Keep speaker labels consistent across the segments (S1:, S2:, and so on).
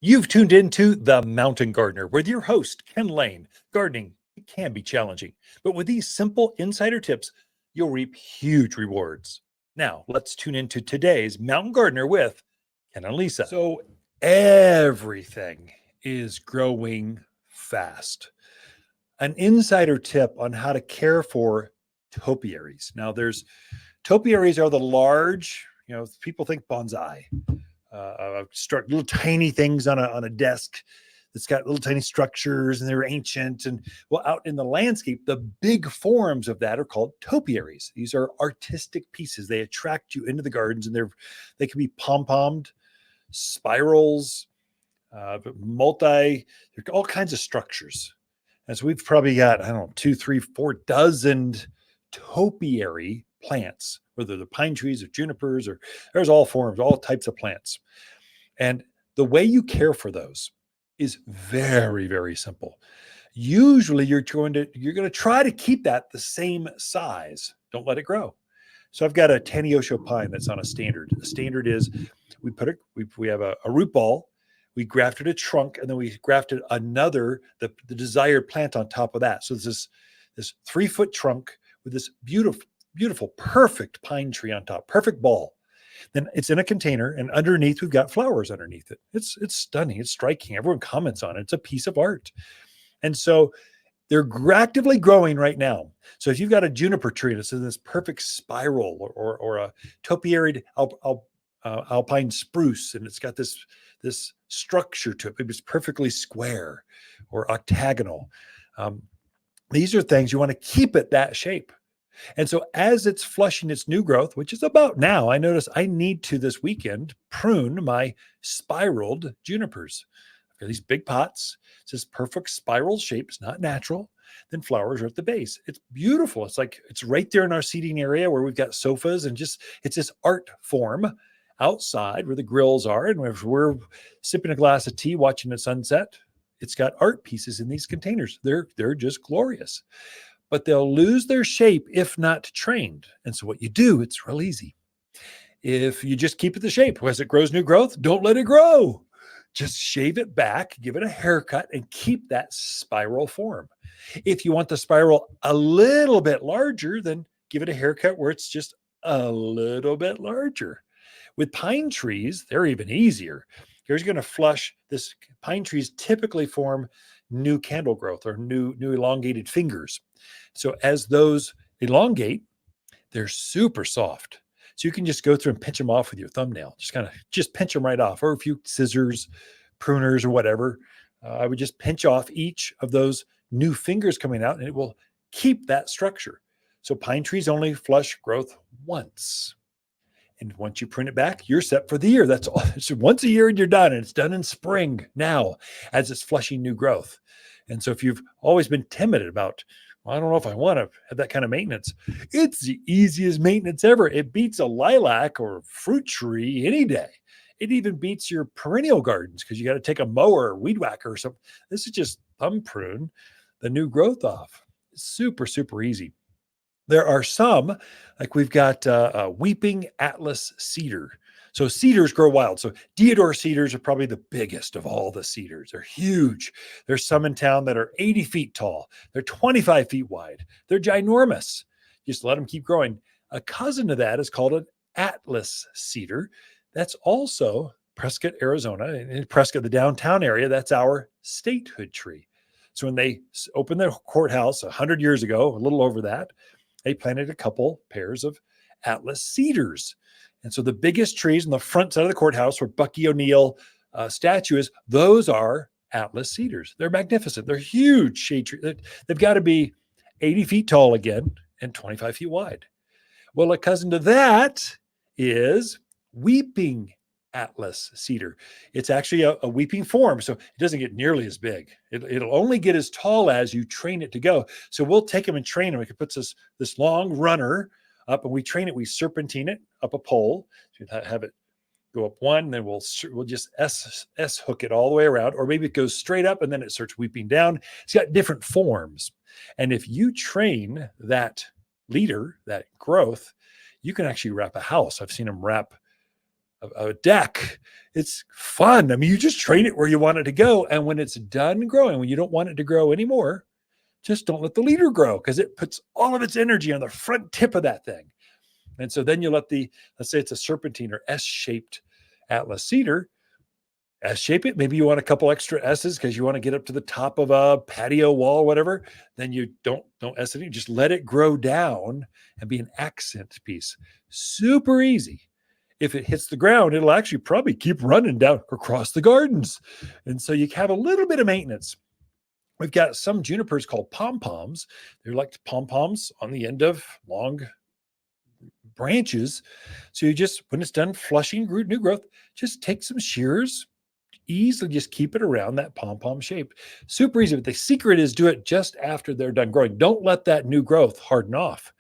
S1: You've tuned into The Mountain Gardener with your host, Ken Lain. Gardening, it can be challenging, but with these simple insider tips, you'll reap huge rewards. Now, let's tune into today's Mountain Gardener with Ken and Lisa. So, everything is growing fast. An insider tip on how to care for topiaries. Now, topiaries are the large, people think bonsai. Start little tiny things on a desk that's got little tiny structures and they're ancient. And well, out in the landscape, the big forms of that are called topiaries. These are artistic pieces. They attract you into the gardens, and they can be pom-pommed, spirals, there are all kinds of structures. And so we've probably got, I don't know, 2, 3, 4 dozen topiary plants, whether they're pine trees or junipers, or there's all forms, all types of plants. And the way you care for those is very, very simple. Usually you're going to try to keep that the same size. Don't let it grow. So I've got a Taniosho pine that's on a standard. The standard is we have a root ball, we grafted a trunk, and then we grafted the desired plant on top of that. So there's this 3-foot trunk with this beautiful, perfect pine tree on top, perfect ball. Then it's in a container, and underneath we've got flowers underneath it. It's stunning. It's striking. Everyone comments on it. It's a piece of art. And so they're actively growing right now. So if you've got a juniper tree that's in this perfect spiral, or a topiary alpine spruce, and it's got this structure to it, maybe it's perfectly square or octagonal. These are things you want to keep it that shape. And so as it's flushing its new growth, which is about now, I notice I need to this weekend prune my spiraled junipers. I've got these big pots. It's this perfect spiral shape. It's not natural. Then flowers are at the base. It's beautiful. It's right there in our seating area where we've got sofas, and it's this art form outside where the grills are. And we're sipping a glass of tea, watching the sunset. It's got art pieces in these containers. They're just glorious. But they'll lose their shape if not trained. And so what you do, it's real easy. If you just keep it the shape, as it grows new growth, don't let it grow. Just shave it back, give it a haircut, and keep that spiral form. If you want the spiral a little bit larger, then give it a haircut where it's just a little bit larger. With pine trees, they're even easier. You're going to flush this. Pine trees typically form new candle growth or new elongated fingers. So as those elongate, they're super soft. So you can just go through and pinch them off with your thumbnail. Just pinch them right off, or a few scissors, pruners, or whatever. I would just pinch off each of those new fingers coming out, and it will keep that structure. So pine trees only flush growth once. And once you prune it back, you're set for the year. That's all. It's once a year and you're done. And it's done in spring now as it's flushing new growth. And so if you've always been timid about, well, I don't know if I want to have that kind of maintenance, it's the easiest maintenance ever. It beats a lilac or fruit tree any day. It even beats your perennial gardens because you got to take a mower or weed whacker or something. This is just thumb prune the new growth off. It's super, super easy. There are some, like we've got a weeping Atlas cedar. So cedars grow wild. So deodar cedars are probably the biggest of all the cedars. They're huge. There's some in town that are 80 feet tall. They're 25 feet wide. They're ginormous. Just let them keep growing. A cousin to that is called an Atlas cedar. That's also Prescott, Arizona. In Prescott, the downtown area, that's our statehood tree. So when they opened the courthouse 100 years ago, a little over that, they planted a couple pairs of Atlas cedars. And so the biggest trees on the front side of the courthouse where Bucky O'Neill statue is, those are Atlas cedars. They're magnificent. They're huge shade trees. They've got to be 80 feet tall again and 25 feet wide. Well, a cousin to that is weeping Atlas cedar. It's actually a weeping form, so it doesn't get nearly as big. It'll only get as tall as you train it to go. So we'll take them and train them. We can put this long runner up, and we train it. We serpentine it up a pole. So have it go up one, then we'll just S hook it all the way around, or maybe it goes straight up and then it starts weeping down. It's got different forms, and if you train that leader, that growth, you can actually wrap a house. I've seen them wrap a deck. It's fun. I mean, you just train it where you want it to go. And when it's done growing, when you don't want it to grow anymore, just don't let the leader grow, because it puts all of its energy on the front tip of that thing. And so then you let let's say it's a serpentine or S-shaped Atlas cedar, S-shape it. Maybe you want a couple extra S's because you want to get up to the top of a patio wall, whatever. Then you don't S it. You just let it grow down and be an accent piece. Super easy. If it hits the ground, it'll actually probably keep running down across the gardens. And so you have a little bit of maintenance. We've got some junipers called pom-poms. They're like pom-poms on the end of long branches. So you just, when it's done flushing new growth, just take some shears, easily just keep it around that pom-pom shape. Super easy. But the secret is do it just after they're done growing. Don't let that new growth harden off.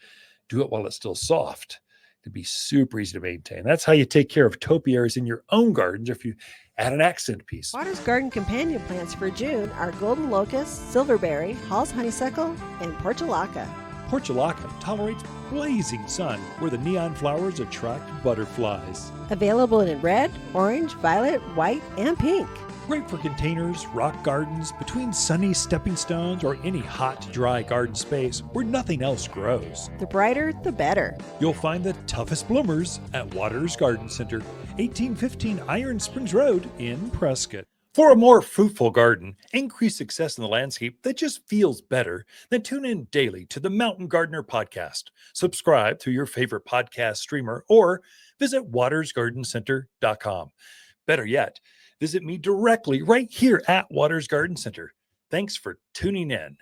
S1: Do it while it's still soft. It'd be super easy to maintain. That's how you take care of topiaries in your own gardens, if you add an accent piece.
S2: Water's Garden companion plants for June are golden locust, silverberry, Hall's honeysuckle, and portulaca.
S1: Portulaca tolerates blazing sun, where the neon flowers attract butterflies.
S2: Available in red, orange, violet, white, and pink.
S1: Great for containers, rock gardens, between sunny stepping stones, or any hot, dry garden space where nothing else grows.
S2: The brighter, the better.
S1: You'll find the toughest bloomers at Waters Garden Center, 1815 Iron Springs Road in Prescott. For a more fruitful garden, increased success in the landscape that just feels better, then tune in daily to the Mountain Gardener podcast. Subscribe through your favorite podcast streamer or visit watersgardencenter.com. Better yet, visit me directly right here at Waters Garden Center. Thanks for tuning in.